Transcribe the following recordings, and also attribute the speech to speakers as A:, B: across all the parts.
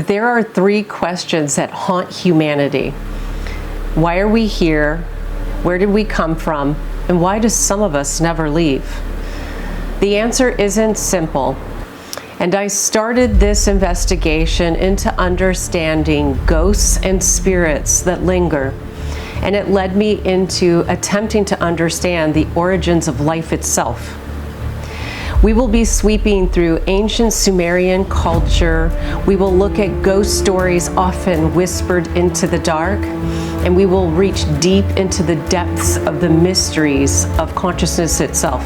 A: There are three questions that haunt humanity. Why are we here? Where did we come from? And why do some of us never leave? The answer isn't simple. And I started this investigation into understanding ghosts and spirits that linger. And it led me into attempting to understand the origins of life itself. We will be sweeping through ancient Sumerian culture. We will look at ghost stories often whispered into the dark, and we will reach deep into the depths of the mysteries of consciousness itself.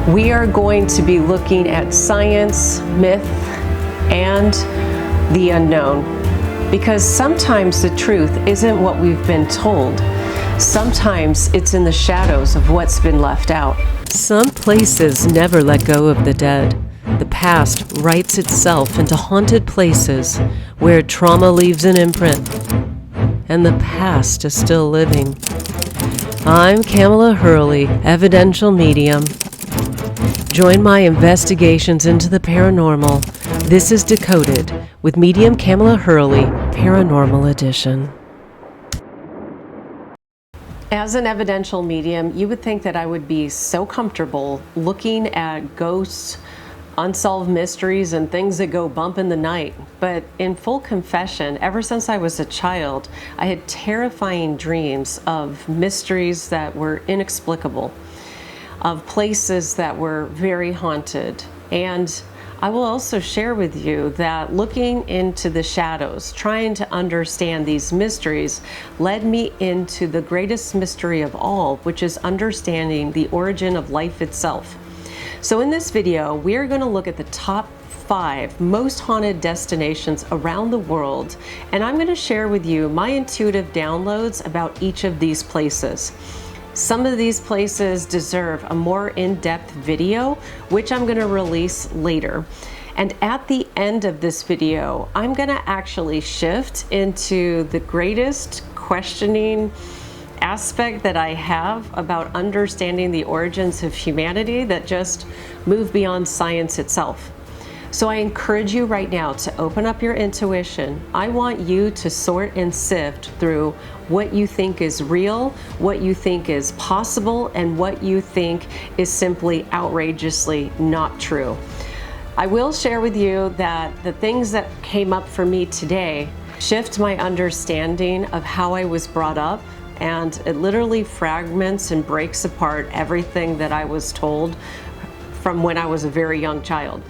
A: We are going to be looking at science, myth, and the unknown. Because sometimes the truth isn't what we've been told. Sometimes it's in the shadows of what's been left out. Some places never let go of the dead. The past writes itself into haunted places where trauma leaves an imprint, and the past is still living. I'm Kamala Hurley, evidential medium. Join my investigations into the paranormal. This is Decoded with medium Kamala Hurley, Paranormal Edition. As an evidential medium, you would think that I would be so comfortable looking at ghosts, unsolved mysteries, and things that go bump in the night. But in full confession, ever since I was a child, I had terrifying dreams of mysteries that were inexplicable, of places that were very haunted. And I will also share with you that looking into the shadows, trying to understand these mysteries, led me into the greatest mystery of all, which is understanding the origin of life itself. So in this video, we are going to look at the top 5 most haunted destinations around the world, and I'm going to share with you my intuitive downloads about each of these places. Some of these places deserve a more in-depth video, which I'm going to release later. And at the end of this video, I'm going to actually shift into the greatest questioning aspect that I have about understanding the origins of humanity that just move beyond science itself. So I encourage you right now to open up your intuition. I want you to sort and sift through what you think is real, what you think is possible, and what you think is simply outrageously not true. I will share with you that the things that came up for me today shift my understanding of how I was brought up, and it literally fragments and breaks apart everything that I was told from when I was a very young child.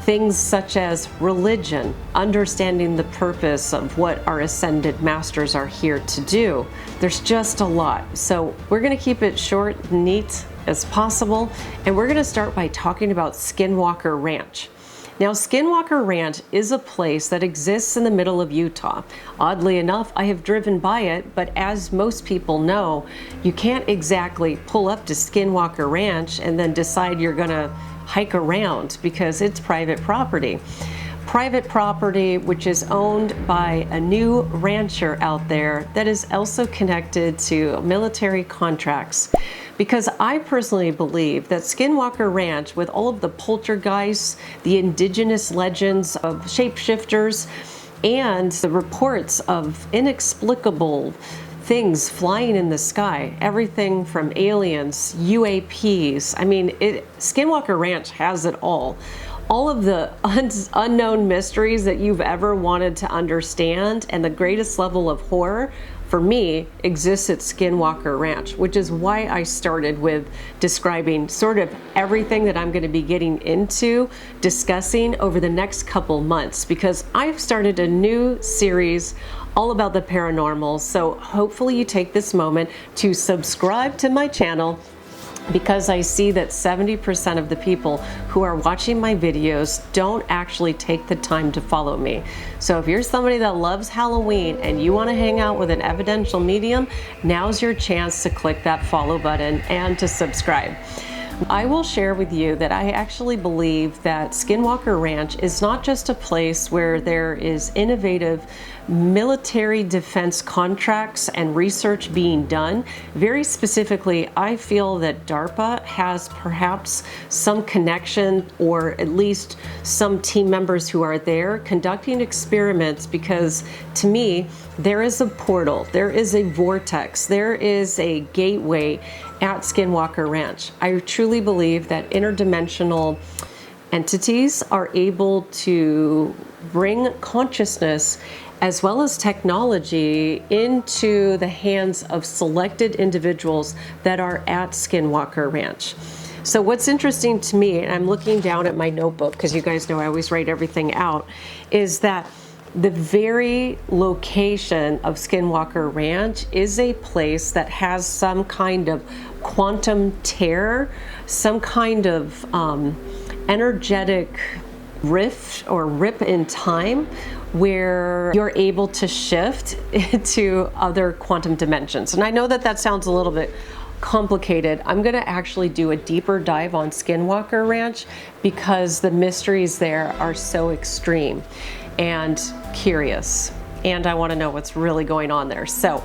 A: Things such as religion, understanding the purpose of what our ascended masters are here to do. There's just a lot. So we're going to keep it short and neat as possible. And we're going to start by talking about Skinwalker Ranch. Now, Skinwalker Ranch is a place that exists in the middle of Utah. Oddly enough, I have driven by it, but as most people know, you can't exactly pull up to Skinwalker Ranch and then decide you're going to hike around because it's private property. Private property which is owned by a new rancher out there that is also connected to military contracts. Because I personally believe that Skinwalker Ranch, with all of the poltergeists, the indigenous legends of shapeshifters, and the reports of inexplicable things flying in the sky, everything from aliens, UAPs. I mean, Skinwalker Ranch has it all. All of the unknown mysteries that you've ever wanted to understand, and the greatest level of horror, for me, exists at Skinwalker Ranch, which is why I started with describing sort of everything that I'm going to be getting into discussing over the next couple months, because I've started a new series all about the paranormal. So hopefully you take this moment to subscribe to my channel, because I see that 70% of the people who are watching my videos don't actually take the time to follow me. So if you're somebody that loves Halloween and you want to hang out with an evidential medium, now's your chance to click that follow button and to subscribe. I will share with you that I actually believe that Skinwalker Ranch is not just a place where there is innovative military defense contracts and research being done. Very specifically, I feel that DARPA has perhaps some connection, or at least some team members who are there conducting experiments, because to me, there is a portal, there is a vortex, there is a gateway at Skinwalker Ranch. I truly believe that interdimensional entities are able to bring consciousness as well as technology into the hands of selected individuals that are at Skinwalker Ranch. So what's interesting to me, and I'm looking down at my notebook because you guys know I always write everything out, is that the very location of Skinwalker Ranch is a place that has some kind of quantum tear, some kind of energetic rift or rip in time, where you're able to shift into other quantum dimensions. And I know that that sounds a little bit complicated. I'm going to actually do a deeper dive on Skinwalker Ranch because the mysteries there are so extreme and curious, and I want to know what's really going on there. So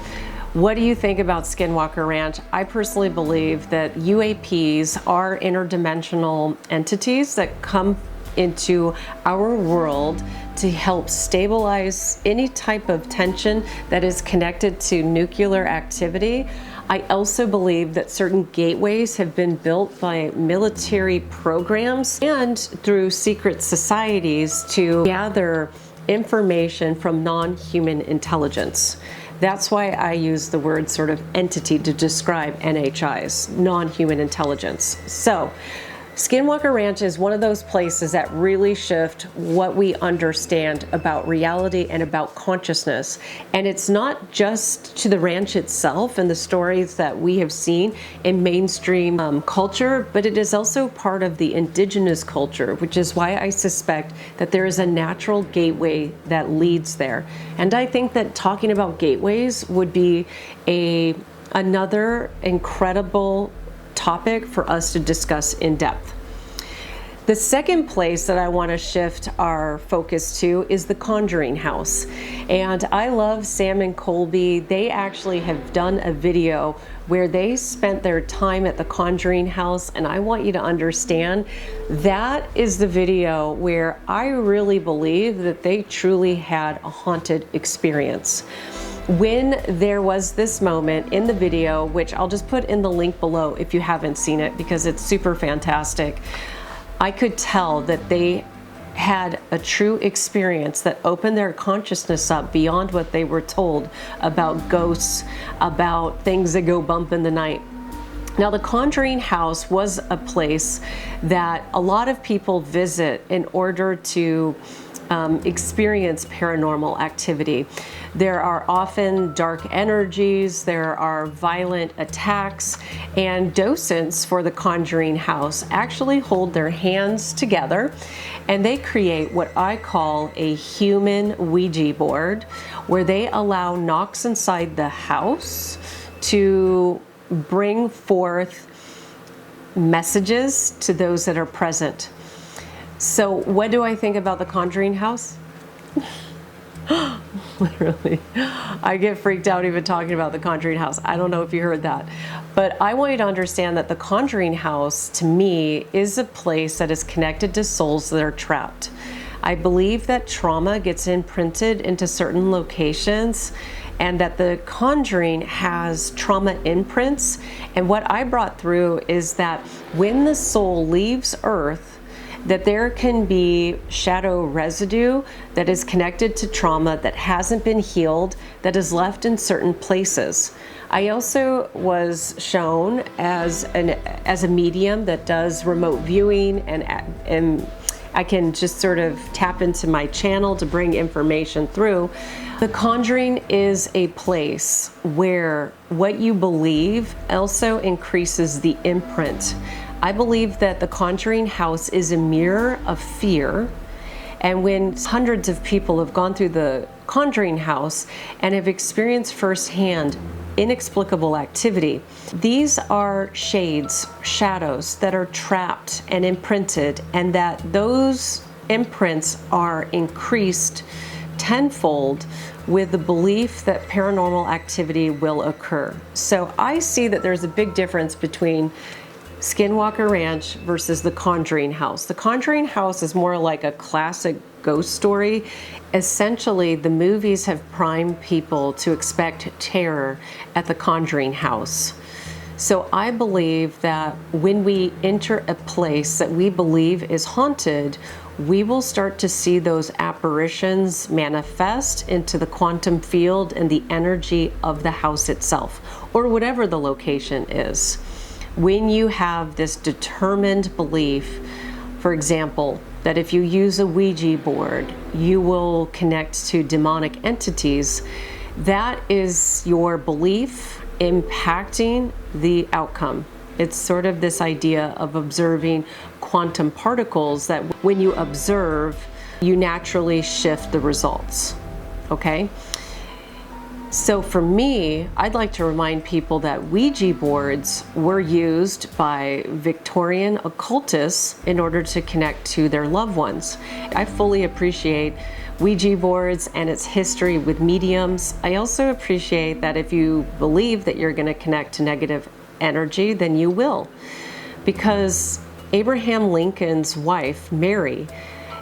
A: what do you think about Skinwalker Ranch? I personally believe that UAPs are interdimensional entities that come into our world to help stabilize any type of tension that is connected to nuclear activity. I also believe that certain gateways have been built by military programs and through secret societies to gather information from non-human intelligence. That's why I use the word sort of entity to describe NHIs, non-human intelligence. So Skinwalker Ranch is one of those places that really shift what we understand about reality and about consciousness. And it's not just to the ranch itself and the stories that we have seen in mainstream culture, but it is also part of the indigenous culture, which is why I suspect that there is a natural gateway that leads there. And I think that talking about gateways would be another incredible topic for us to discuss in depth. The second place that I want to shift our focus to is the Conjuring House. And I love Sam and Colby. They actually have done a video where they spent their time at the Conjuring House, and I want you to understand that is the video where I really believe that they truly had a haunted experience. When there was this moment in the video, which I'll just put in the link below if you haven't seen it because it's super fantastic, I could tell that they had a true experience that opened their consciousness up beyond what they were told about ghosts, about things that go bump in the night. Now, the Conjuring House was a place that a lot of people visit in order to experience paranormal activity. There are often dark energies, there are violent attacks, and docents for the Conjuring House actually hold their hands together and they create what I call a human Ouija board, where they allow knocks inside the house to bring forth messages to those that are present. So what do I think about the Conjuring House? Literally, I get freaked out even talking about the Conjuring House. I don't know if you heard that, but I want you to understand that the Conjuring House, to me, is a place that is connected to souls that are trapped. I believe that trauma gets imprinted into certain locations, and that the Conjuring has trauma imprints. And what I brought through is that when the soul leaves Earth, that there can be shadow residue that is connected to trauma that hasn't been healed, that is left in certain places. I also was shown as a medium that does remote viewing, and I can just sort of tap into my channel to bring information through. The Conjuring is a place where what you believe also increases the imprint. I believe that the Conjuring House is a mirror of fear, and when hundreds of people have gone through the Conjuring House and have experienced firsthand inexplicable activity. These are shades, shadows that are trapped and imprinted, and that those imprints are increased tenfold with the belief that paranormal activity will occur. So I see that there's a big difference between Skinwalker Ranch versus the Conjuring House. The Conjuring House is more like a classic ghost story. Essentially, the movies have primed people to expect terror at the Conjuring House. So I believe that when we enter a place that we believe is haunted, we will start to see those apparitions manifest into the quantum field and the energy of the house itself, or whatever the location is. When you have this determined belief, for example, that if you use a Ouija board, you will connect to demonic entities, that is your belief impacting the outcome. It's sort of this idea of observing quantum particles that when you observe, you naturally shift the results, okay? So for me, I'd like to remind people that Ouija boards were used by Victorian occultists in order to connect to their loved ones. I fully appreciate Ouija boards and its history with mediums. I also appreciate that if you believe that you're going to connect to negative energy, then you will. Because Abraham Lincoln's wife, Mary,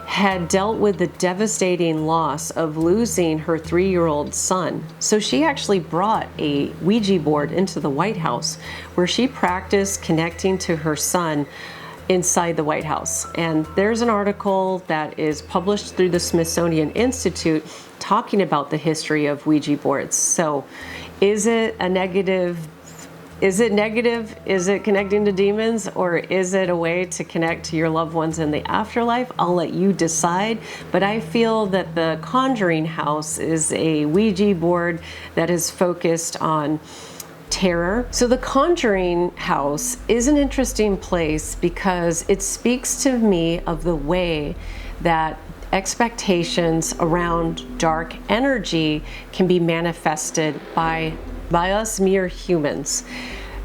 A: had dealt with the devastating loss of losing her 3-year-old son. So she actually brought a Ouija board into the White House where she practiced connecting to her son inside the White House. And there's an article that is published through the Smithsonian Institute talking about the history of Ouija boards. So is it a negative? Is it negative? Is it connecting to demons? Or is it a way to connect to your loved ones in the afterlife? I'll let you decide. But I feel that the Conjuring House is a Ouija board that is focused on terror. So the Conjuring House is an interesting place because it speaks to me of the way that expectations around dark energy can be manifested by us mere humans.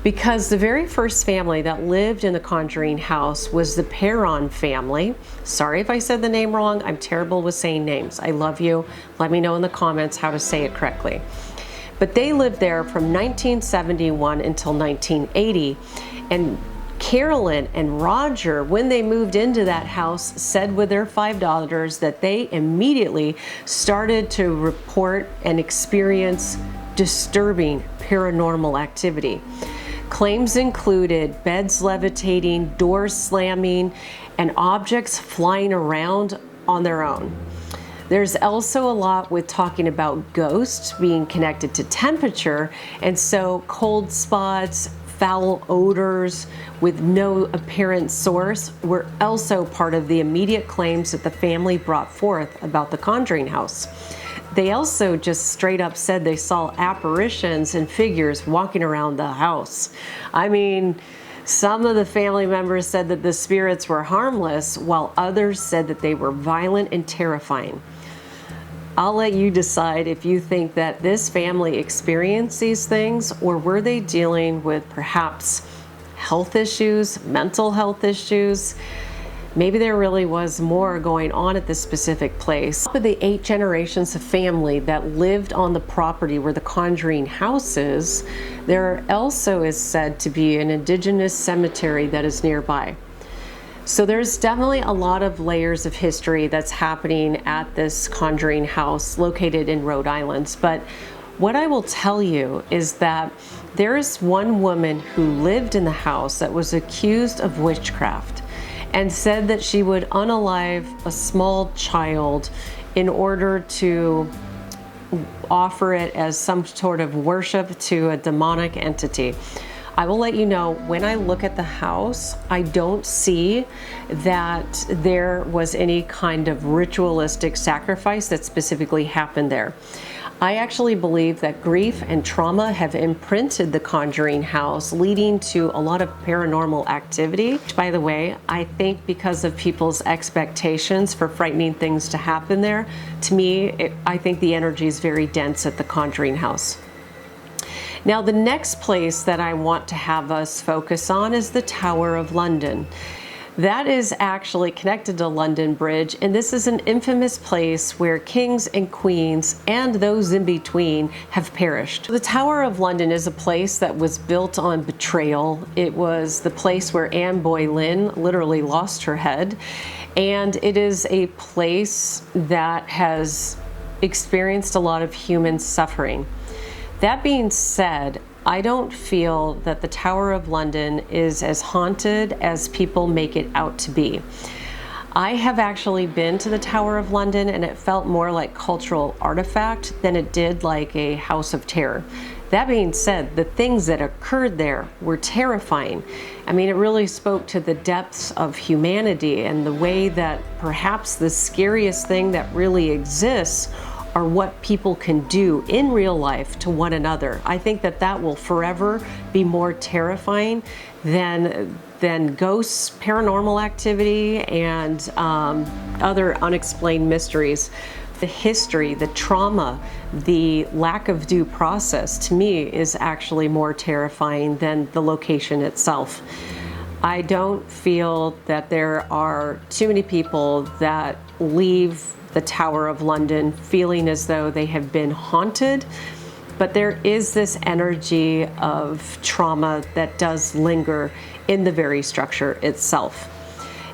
A: Because the very first family that lived in the Conjuring House was the Perron family. Sorry if I said the name wrong. I'm terrible with saying names. I love you. Let me know in the comments how to say it correctly. But they lived there from 1971 until 1980. And Carolyn and Roger, when they moved into that house, said with their 5 daughters that they immediately started to report and experience disturbing paranormal activity. Claims included beds levitating, doors slamming, and objects flying around on their own. There's also a lot with talking about ghosts being connected to temperature, and so cold spots, foul odors with no apparent source were also part of the immediate claims that the family brought forth about the Conjuring House. They also just straight up said they saw apparitions and figures walking around the house. I mean, some of the family members said that the spirits were harmless, while others said that they were violent and terrifying. I'll let you decide if you think that this family experienced these things, or were they dealing with perhaps health issues, mental health issues. Maybe there really was more going on at this specific place. Of the 8 generations of family that lived on the property where the Conjuring House is, there also is said to be an indigenous cemetery that is nearby. So there's definitely a lot of layers of history that's happening at this Conjuring House located in Rhode Island. But what I will tell you is that there is one woman who lived in the house that was accused of witchcraft and said that she would unalive a small child in order to offer it as some sort of worship to a demonic entity. I will let you know, when I look at the house, I don't see that there was any kind of ritualistic sacrifice that specifically happened there. I actually believe that grief and trauma have imprinted the Conjuring House, leading to a lot of paranormal activity. By the way, I think because of people's expectations for frightening things to happen there, to me, I think the energy is very dense at the Conjuring House. Now, the next place that I want to have us focus on is the Tower of London. That is actually connected to London Bridge, and this is an infamous place where kings and queens and those in between have perished. The Tower of London is a place that was built on betrayal. It was the place where Anne Boleyn literally lost her head, and it is a place that has experienced a lot of human suffering. That being said, I don't feel that the Tower of London is as haunted as people make it out to be. I have actually been to the Tower of London, and it felt more like cultural artifact than it did like a house of terror. That being said, the things that occurred there were terrifying. I mean, it really spoke to the depths of humanity and the way that perhaps the scariest thing that really exists are what people can do in real life to one another. I think that that will forever be more terrifying than ghosts, paranormal activity, and other unexplained mysteries. The history, the trauma, the lack of due process, to me, is actually more terrifying than the location itself. I don't feel that there are too many people that leave the Tower of London feeling as though they have been haunted, but there is this energy of trauma that does linger in the very structure itself.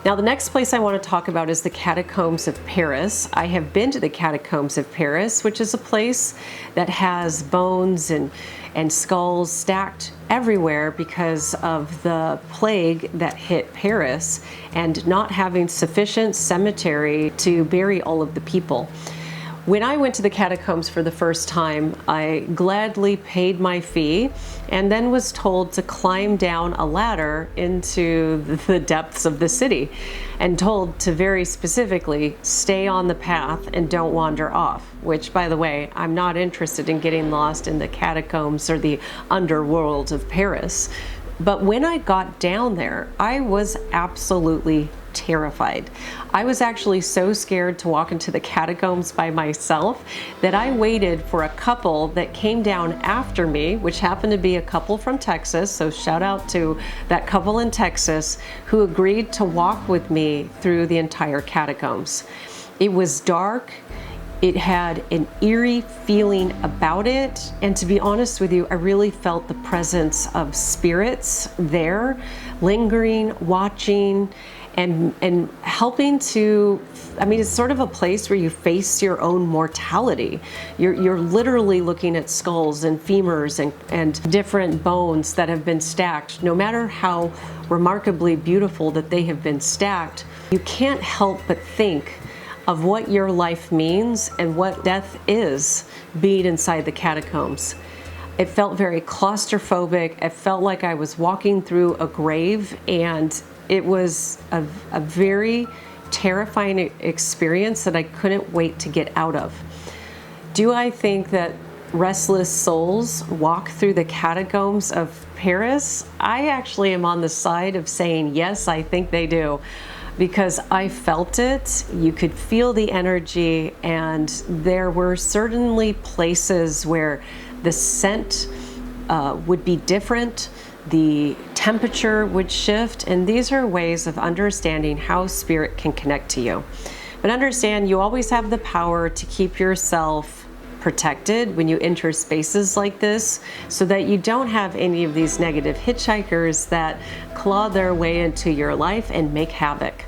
A: Now, the next place I want to talk about is the catacombs of Paris. I have been to the catacombs of Paris, which is a place that has bones and skulls stacked everywhere because of the plague that hit Paris and not having sufficient cemetery to bury all of the people. When I went to the catacombs for the first time, I gladly paid my fee and then was told to climb down a ladder into the depths of the city and told to very specifically stay on the path and don't wander off, which, by the way, I'm not interested in getting lost in the catacombs or the underworld of Paris. But when I got down there, I was absolutely terrified. I was actually so scared to walk into the catacombs by myself that I waited for a couple that came down after me, which happened to be a couple from Texas, so shout out to that couple in Texas, who agreed to walk with me through the entire catacombs. It was dark. It had an eerie feeling about it, and to be honest with you, I really felt the presence of spirits there, lingering, watching, and helping to, I mean, it's sort of a place where you face your own mortality. You're literally looking at skulls and femurs and different bones that have been stacked. No matter how remarkably beautiful that they have been stacked, you can't help but think of what your life means and what death is being inside the catacombs. It felt very claustrophobic. It felt like I was walking through a grave, and it was a very terrifying experience that I couldn't wait to get out of. Do I think that restless souls walk through the catacombs of Paris? I actually am on the side of saying yes, I think they do, because I felt it. You could feel the energy, and there were certainly places where the scent would be different, the temperature would shift, and these are ways of understanding how spirit can connect to you. But understand, you always have the power to keep yourself protected when you enter spaces like this, so that you don't have any of these negative hitchhikers that claw their way into your life and make havoc.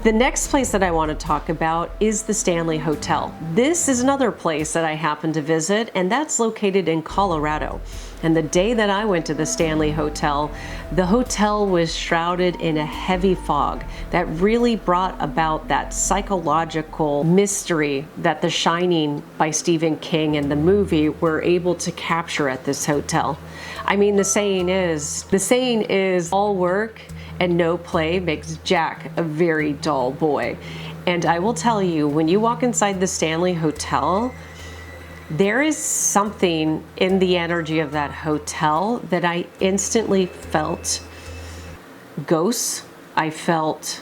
A: The next place that I want to talk about is the Stanley Hotel. This is another place that I happened to visit, and that's located in Colorado. And the day that I went to the Stanley Hotel, the hotel was shrouded in a heavy fog that really brought about that psychological mystery that The Shining by Stephen King and the movie were able to capture at this hotel. I mean, the saying is all work and no play makes Jack a very dull boy. And I will tell you, when you walk inside the Stanley Hotel, there is something in the energy of that hotel that I instantly felt ghosts. I felt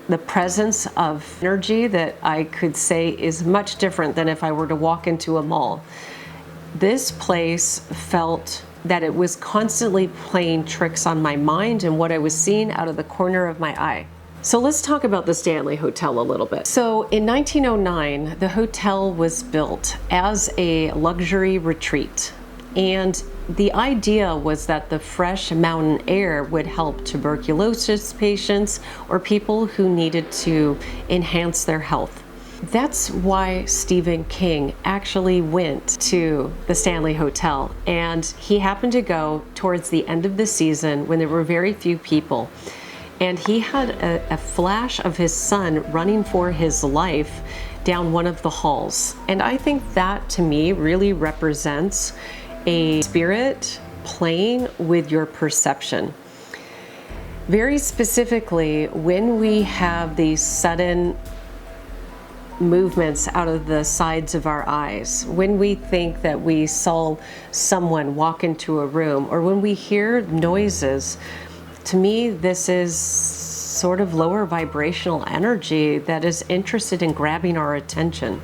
A: the presence of energy that I could say is much different than if I were to walk into a mall. This place felt that it was constantly playing tricks on my mind and what I was seeing out of the corner of my eye. So let's talk about the Stanley Hotel a little bit. So in 1909, the hotel was built as a luxury retreat. And the idea was that the fresh mountain air would help tuberculosis patients or people who needed to enhance their health. That's why Stephen King actually went to the Stanley Hotel. And he happened to go towards the end of the season when there were very few people. And he had a flash of his son running for his life down one of the halls. And I think that, to me, really represents a spirit playing with your perception. Very specifically, when we have these sudden movements out of the sides of our eyes, when we think that we saw someone walk into a room, or when we hear noises, to me, this is sort of lower vibrational energy that is interested in grabbing our attention.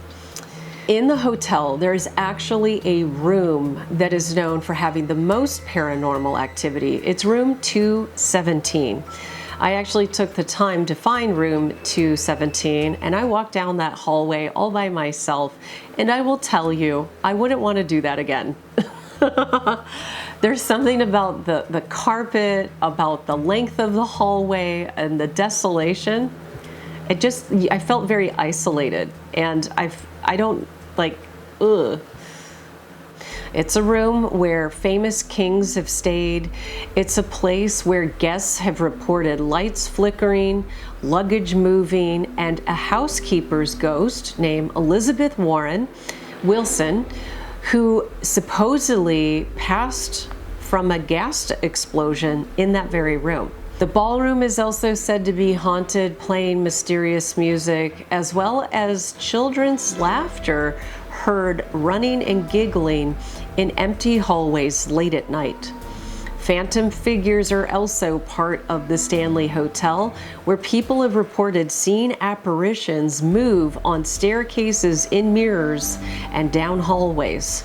A: In the hotel, there is actually a room that is known for having the most paranormal activity. It's room 217. I actually took the time to find room 217, and I walked down that hallway all by myself, and I will tell you, I wouldn't want to do that again. There's something about the carpet, about the length of the hallway, and the desolation. I felt very isolated, and I don't like, ugh. It's a room where famous kings have stayed. It's a place where guests have reported lights flickering, luggage moving, and a housekeeper's ghost named Elizabeth Wilson, who supposedly passed from a gas explosion in that very room. The ballroom is also said to be haunted, playing mysterious music, as well as children's laughter heard running and giggling in empty hallways late at night. Phantom figures are also part of the Stanley Hotel, where people have reported seeing apparitions move on staircases, in mirrors, and down hallways.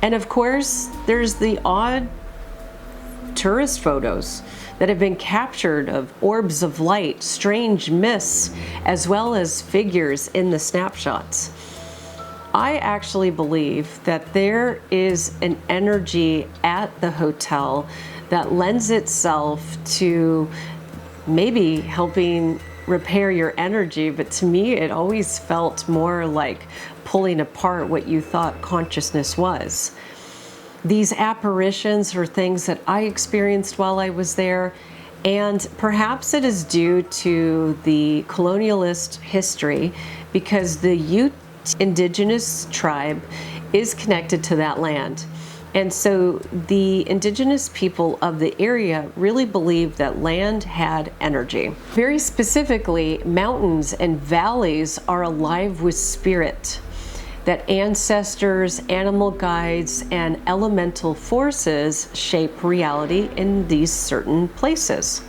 A: And of course, there's the odd tourist photos that have been captured of orbs of light, strange mists, as well as figures in the snapshots. I actually believe that there is an energy at the hotel that lends itself to maybe helping repair your energy, but to me it always felt more like pulling apart what you thought consciousness was. These apparitions are things that I experienced while I was there, and perhaps it is due to the colonialist history, because the Ute indigenous tribe is connected to that land. And so the indigenous people of the area really believed that land had energy. Very specifically, mountains and valleys are alive with spirit, that ancestors, animal guides, and elemental forces shape reality in these certain places.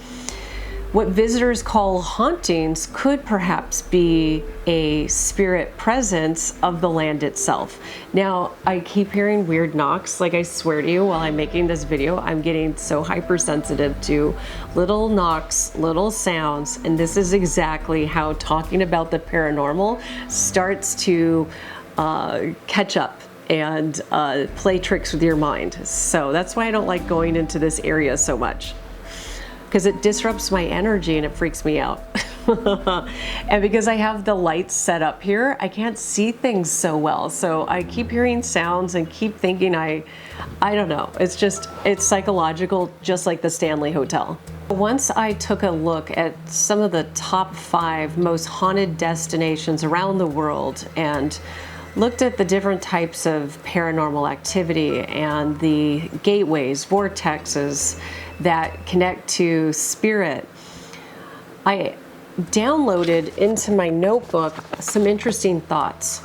A: What visitors call hauntings could perhaps be a spirit presence of the land itself. Now, I keep hearing weird knocks. Like, I swear to you, while I'm making this video, I'm getting so hypersensitive to little knocks, little sounds, and this is exactly how talking about the paranormal starts to catch up and play tricks with your mind. So that's why I don't like going into this area so much, because it disrupts my energy and it freaks me out. And because I have the lights set up here, I can't see things so well. So I keep hearing sounds and keep thinking I don't know. It's psychological, just like the Stanley Hotel. Once I took a look at some of the top 5 most haunted destinations around the world and looked at the different types of paranormal activity and the gateways, vortexes that connect to spirit, I downloaded into my notebook some interesting thoughts.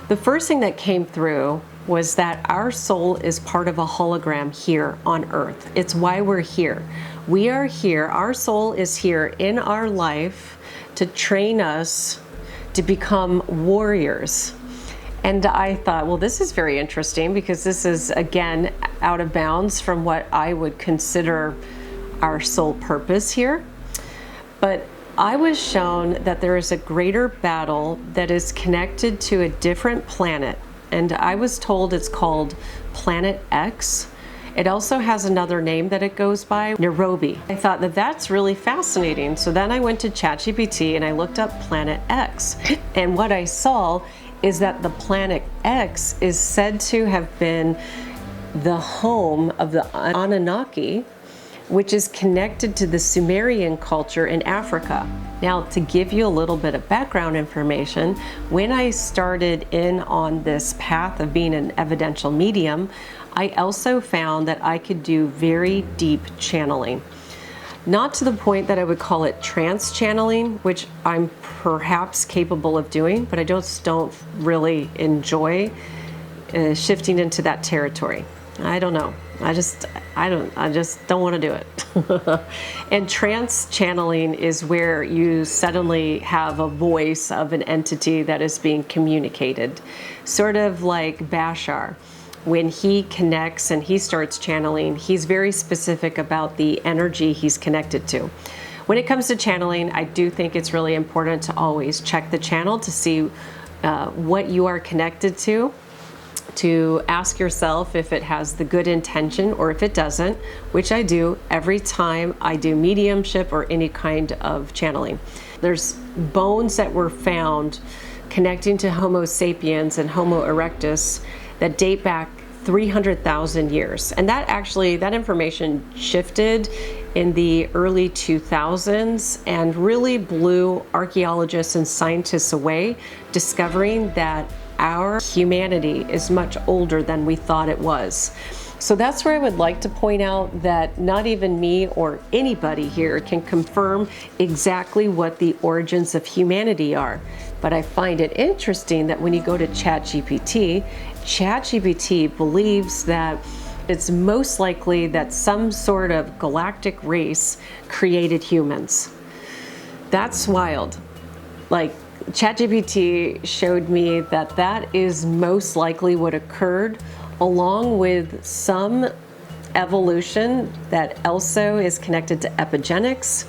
A: The first thing that came through was that our soul is part of a hologram here on Earth. It's why we're here. We are here, our soul is here in our life to train us to become warriors. And I thought, well, this is very interesting because this is, again, out of bounds from what I would consider our sole purpose here. But I was shown that there is a greater battle that is connected to a different planet. And I was told it's called Planet X. It also has another name that it goes by, Nairobi. I thought that that's really fascinating. So then I went to ChatGPT and I looked up Planet X. And what I saw is that the Planet X is said to have been the home of the Anunnaki, which is connected to the Sumerian culture in Africa. Now, to give you a little bit of background information, when I started in on this path of being an evidential medium, I also found that I could do very deep channeling. Not to the point that I would call it trance channeling, which I'm perhaps capable of doing, but I just don't really enjoy shifting into that territory. I don't know. I just don't want to do it. And trance channeling is where you suddenly have a voice of an entity that is being communicated, sort of like Bashar. When he connects and he starts channeling, he's very specific about the energy he's connected to. When it comes to channeling, I do think it's really important to always check the channel to see what you are connected to ask yourself if it has the good intention or if it doesn't, which I do every time I do mediumship or any kind of channeling. There's bones that were found connecting to Homo sapiens and Homo erectus that date back 300,000 years. And that information shifted in the early 2000s and really blew archaeologists and scientists away, discovering that our humanity is much older than we thought it was. So that's where I would like to point out that not even me or anybody here can confirm exactly what the origins of humanity are. But I find it interesting that when you go to ChatGPT, ChatGPT believes that it's most likely that some sort of galactic race created humans. That's wild. Like, ChatGPT showed me that that is most likely what occurred, along with some evolution that also is connected to epigenetics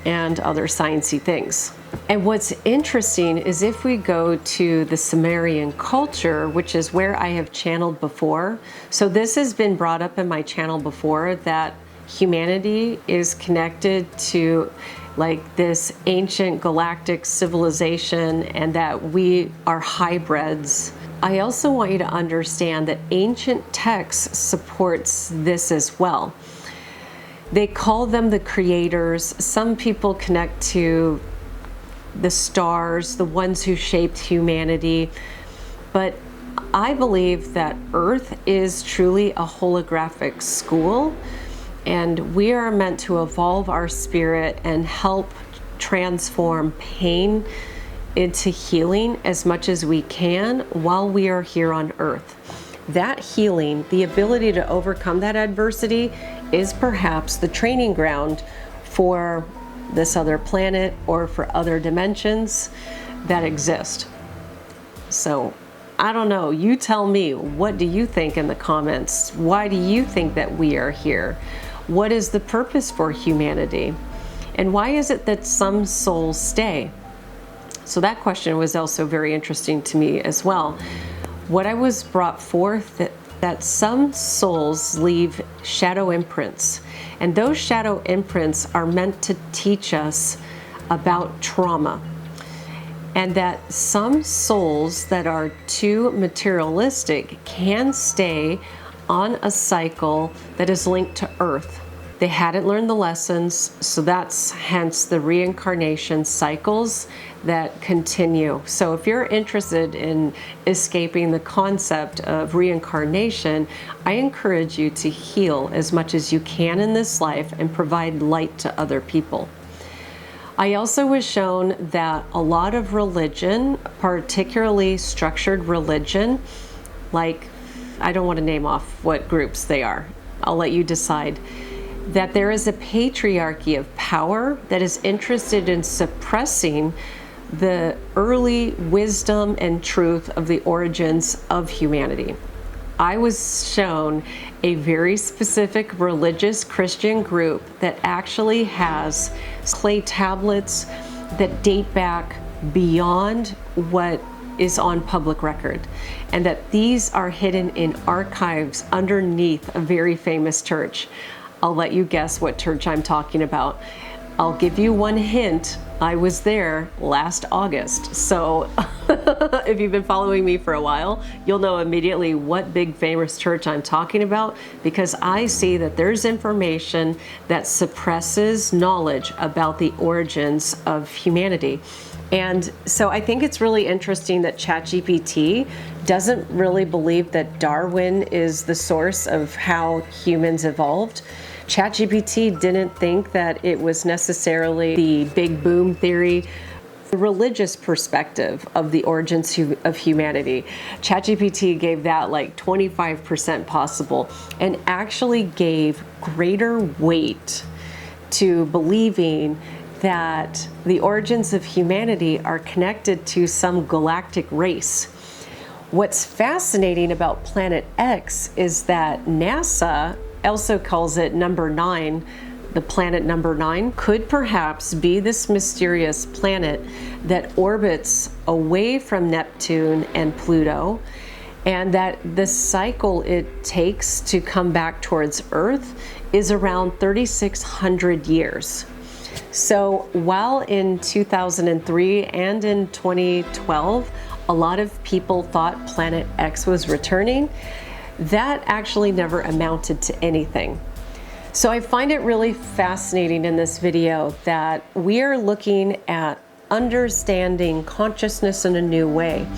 A: and other sciencey things. And what's interesting is if we go to the Sumerian culture, which is where I have channeled before, so this has been brought up in my channel before, that humanity is connected to like this ancient galactic civilization and that we are hybrids. I also want you to understand that ancient texts supports this as well. They call them the creators. Some people connect to the stars, the ones who shaped humanity. But I believe that Earth is truly a holographic school, and we are meant to evolve our spirit and help transform pain into healing as much as we can while we are here on Earth. That healing, the ability to overcome that adversity, is perhaps the training ground for this other planet or for other dimensions that exist. So I don't know, you tell me, what do you think in the comments? Why do you think that we are here? What is the purpose for humanity? And why is it that some souls stay? So that question was also very interesting to me as well. What I was brought forth that some souls leave shadow imprints, and those shadow imprints are meant to teach us about trauma, and that some souls that are too materialistic can stay on a cycle that is linked to Earth. They hadn't learned the lessons, so that's hence the reincarnation cycles that continue. So if you're interested in escaping the concept of reincarnation, I encourage you to heal as much as you can in this life and provide light to other people. I also was shown that a lot of religion, particularly structured religion, like, I don't want to name off what groups they are, I'll let you decide, that there is a patriarchy of power that is interested in suppressing the early wisdom and truth of the origins of humanity. I was shown a very specific religious Christian group that actually has clay tablets that date back beyond what is on public record, and that these are hidden in archives underneath a very famous church. I'll let you guess what church I'm talking about. I'll give you one hint. I was there last August. So if you've been following me for a while, you'll know immediately what big famous church I'm talking about, because I see that there's information that suppresses knowledge about the origins of humanity. And so I think it's really interesting that ChatGPT doesn't really believe that Darwin is the source of how humans evolved. ChatGPT didn't think that it was necessarily the Big Boom theory, the religious perspective of the origins of humanity. ChatGPT gave that like 25% possible, and actually gave greater weight to believing that the origins of humanity are connected to some galactic race. What's fascinating about Planet X is that NASA also calls it number 9, the planet number 9, could perhaps be this mysterious planet that orbits away from Neptune and Pluto, and that the cycle it takes to come back towards Earth is around 3,600 years. So while in 2003 and in 2012, a lot of people thought Planet X was returning, that actually never amounted to anything. So I find it really fascinating in this video that we are looking at understanding consciousness in a new way.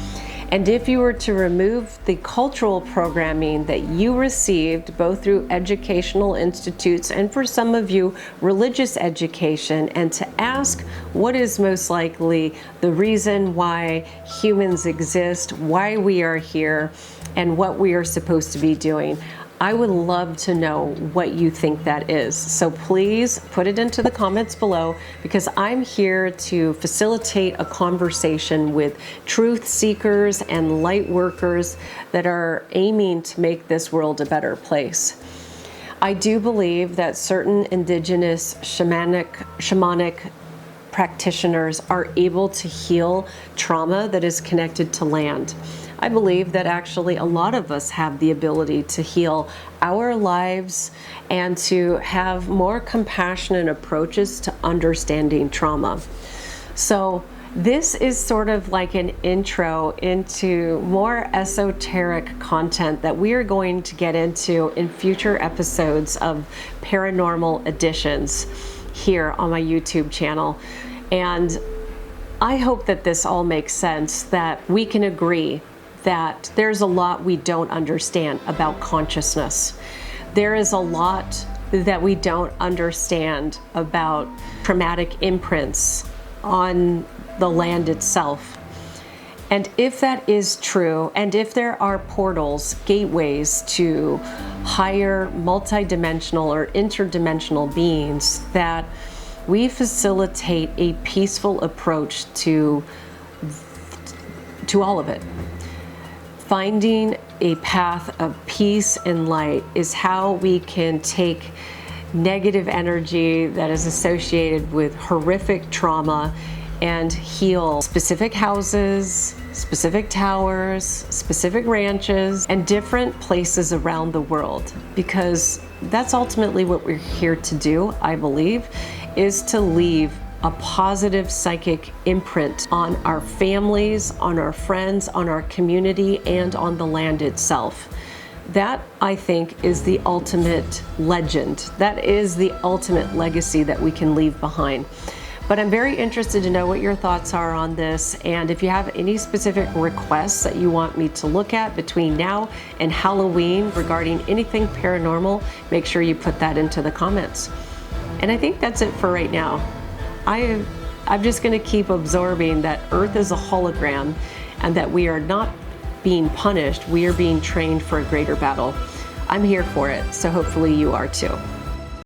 A: And if you were to remove the cultural programming that you received, both through educational institutes and for some of you, religious education, and to ask what is most likely the reason why humans exist, why we are here, and what we are supposed to be doing, I would love to know what you think that is. So please put it into the comments below, because I'm here to facilitate a conversation with truth seekers and light workers that are aiming to make this world a better place. I do believe that certain indigenous shamanic practitioners are able to heal trauma that is connected to land. I believe that actually a lot of us have the ability to heal our lives and to have more compassionate approaches to understanding trauma. So this is sort of like an intro into more esoteric content that we are going to get into in future episodes of Paranormal Editions here on my YouTube channel. And I hope that this all makes sense, that we can agree that there's a lot we don't understand about consciousness. There is a lot that we don't understand about traumatic imprints on the land itself. And if that is true, and if there are portals, gateways to higher multidimensional or interdimensional beings, that we facilitate a peaceful approach to all of it. Finding a path of peace and light is how we can take negative energy that is associated with horrific trauma and heal specific houses, specific towers, specific ranches, and different places around the world. Because that's ultimately what we're here to do, I believe, is to leave a positive psychic imprint on our families, on our friends, on our community, and on the land itself. That, I think, is the ultimate legend. That is the ultimate legacy that we can leave behind. But I'm very interested to know what your thoughts are on this, and if you have any specific requests that you want me to look at between now and Halloween regarding anything paranormal, make sure you put that into the comments. And I think that's it for right now. I'm just going to keep absorbing that Earth is a hologram, and that we are not being punished, we are being trained for a greater battle. I'm here for it, so hopefully you are too.